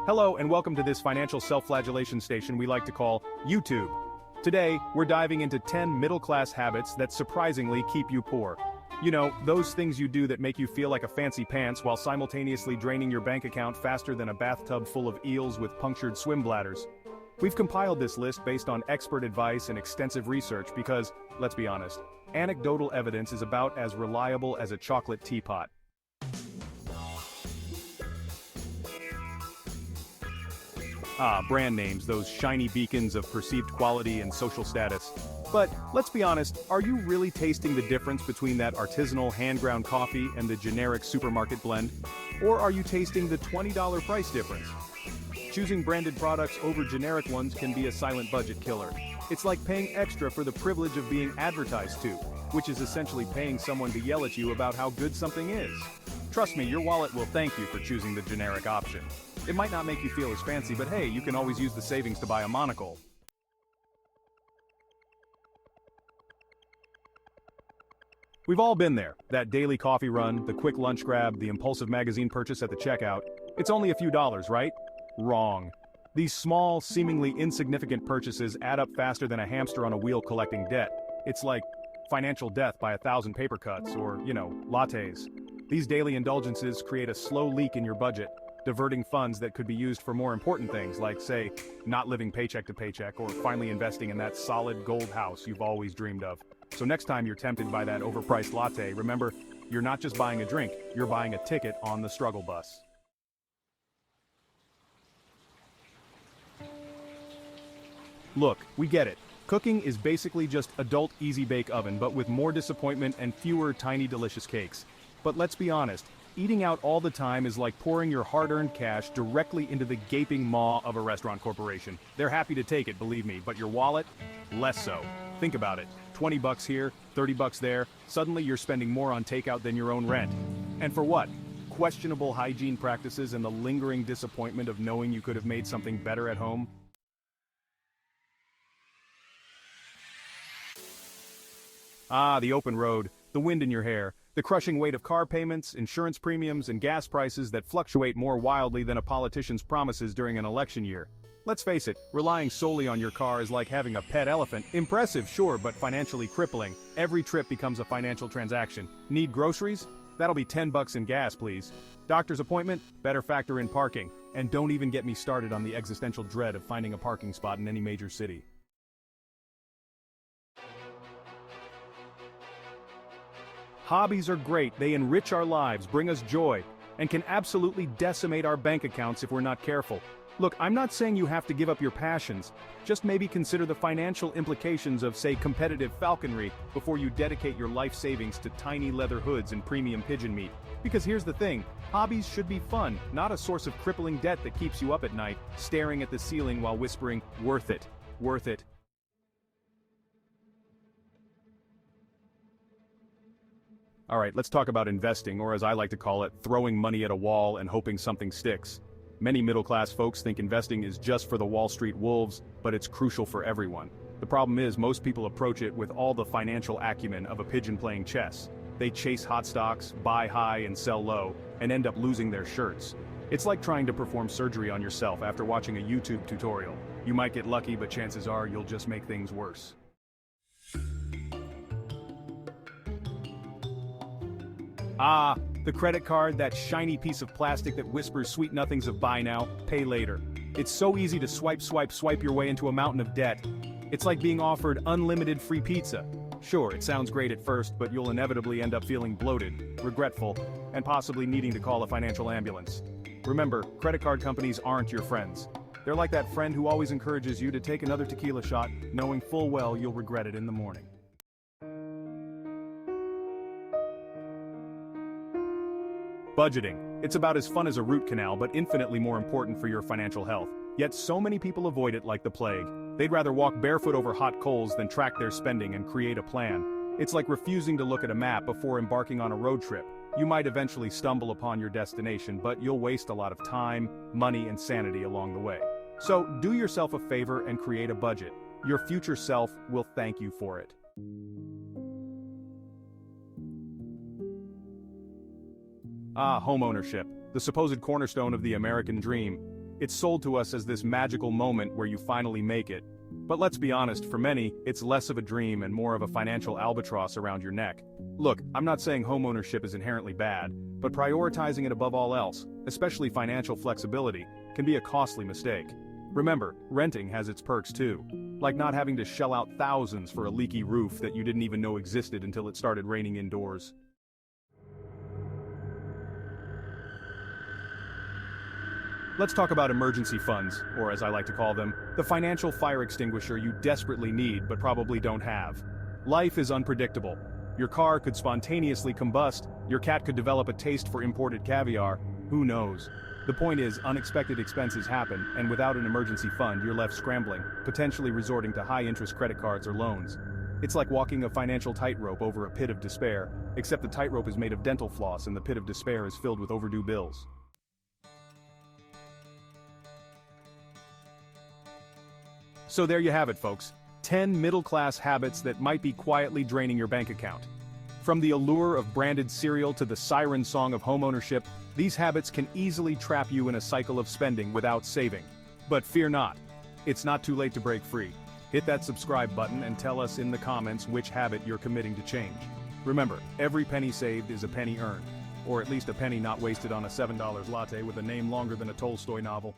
Hello and welcome to this financial self-flagellation station we like to call YouTube. Today, we're diving into 10 middle-class habits that surprisingly keep you poor. You know, those things you do that make you feel like a fancy pants while simultaneously draining your bank account faster than a bathtub full of eels with punctured swim bladders. We've compiled this list based on expert advice and extensive research because, let's be honest, anecdotal evidence is about as reliable as a chocolate teapot. Brand names, those shiny beacons of perceived quality and social status. But, let's be honest, are you really tasting the difference between that artisanal hand-ground coffee and the generic supermarket blend? Or are you tasting the $20 price difference? Choosing branded products over generic ones can be a silent budget killer. It's like paying extra for the privilege of being advertised to, which is essentially paying someone to yell at you about how good something is. Trust me, your wallet will thank you for choosing the generic option. It might not make you feel as fancy, but hey, you can always use the savings to buy a monocle. We've all been there. That daily coffee run, the quick lunch grab, the impulsive magazine purchase at the checkout. It's only a few dollars, right? Wrong. These small, seemingly insignificant purchases add up faster than a hamster on a wheel collecting debt. It's like financial death by 1,000 paper cuts or, lattes. These daily indulgences create a slow leak in your budget, diverting funds that could be used for more important things like, say, not living paycheck to paycheck or finally investing in that solid gold house you've always dreamed of. So next time you're tempted by that overpriced latte, remember, you're not just buying a drink, you're buying a ticket on the struggle bus. Look, we get it. Cooking is basically just adult easy bake oven, but with more disappointment and fewer tiny delicious cakes. But let's be honest, eating out all the time is like pouring your hard-earned cash directly into the gaping maw of a restaurant corporation. They're happy to take it, believe me, but your wallet? Less so. Think about it. 20 bucks here, 30 bucks there, suddenly you're spending more on takeout than your own rent. And for what? Questionable hygiene practices and the lingering disappointment of knowing you could have made something better at home? The open road, the wind in your hair, the crushing weight of car payments, insurance premiums, and gas prices that fluctuate more wildly than a politician's promises during an election year. Let's face it, relying solely on your car is like having a pet elephant. Impressive, sure, but financially crippling. Every trip becomes a financial transaction. Need groceries? That'll be 10 bucks in gas, please. Doctor's appointment? Better factor in parking. And don't even get me started on the existential dread of finding a parking spot in any major city. Hobbies are great, they enrich our lives, bring us joy, and can absolutely decimate our bank accounts if we're not careful. Look, I'm not saying you have to give up your passions, just maybe consider the financial implications of, say, competitive falconry before you dedicate your life savings to tiny leather hoods and premium pigeon meat. Because here's the thing, hobbies should be fun, not a source of crippling debt that keeps you up at night, staring at the ceiling while whispering, worth it, worth it. Alright, let's talk about investing, or as I like to call it, throwing money at a wall and hoping something sticks. Many middle-class folks think investing is just for the Wall Street wolves, but it's crucial for everyone. The problem is most people approach it with all the financial acumen of a pigeon playing chess. They chase hot stocks, buy high and sell low, and end up losing their shirts. It's like trying to perform surgery on yourself after watching a YouTube tutorial. You might get lucky, but chances are you'll just make things worse. The credit card, that shiny piece of plastic that whispers sweet nothings of buy now, pay later. It's so easy to swipe your way into a mountain of debt. It's like being offered unlimited free pizza. Sure, it sounds great at first, but you'll inevitably end up feeling bloated, regretful, and possibly needing to call a financial ambulance. Remember, credit card companies aren't your friends. They're like that friend who always encourages you to take another tequila shot, knowing full well you'll regret it in the morning. Budgeting. It's about as fun as a root canal, but infinitely more important for your financial health. Yet so many people avoid it like the plague. They'd rather walk barefoot over hot coals than track their spending and create a plan. It's like refusing to look at a map before embarking on a road trip. You might eventually stumble upon your destination, but you'll waste a lot of time, money, and sanity along the way. So, do yourself a favor and create a budget. Your future self will thank you for it. Homeownership, the supposed cornerstone of the American dream. It's sold to us as this magical moment where you finally make it. But let's be honest, for many, it's less of a dream and more of a financial albatross around your neck. Look, I'm not saying homeownership is inherently bad, but prioritizing it above all else, especially financial flexibility, can be a costly mistake. Remember, renting has its perks too. Like not having to shell out thousands for a leaky roof that you didn't even know existed until it started raining indoors. Let's talk about emergency funds, or as I like to call them, the financial fire extinguisher you desperately need but probably don't have. Life is unpredictable. Your car could spontaneously combust, your cat could develop a taste for imported caviar, who knows? The point is, unexpected expenses happen, and without an emergency fund you're left scrambling, potentially resorting to high-interest credit cards or loans. It's like walking a financial tightrope over a pit of despair, except the tightrope is made of dental floss and the pit of despair is filled with overdue bills. So there you have it, folks. 10 middle-class habits that might be quietly draining your bank account. From the allure of branded cereal to the siren song of homeownership, these habits can easily trap you in a cycle of spending without saving. But fear not. It's not too late to break free. Hit that subscribe button and tell us in the comments which habit you're committing to change. Remember, every penny saved is a penny earned. Or at least a penny not wasted on a $7 latte with a name longer than a Tolstoy novel.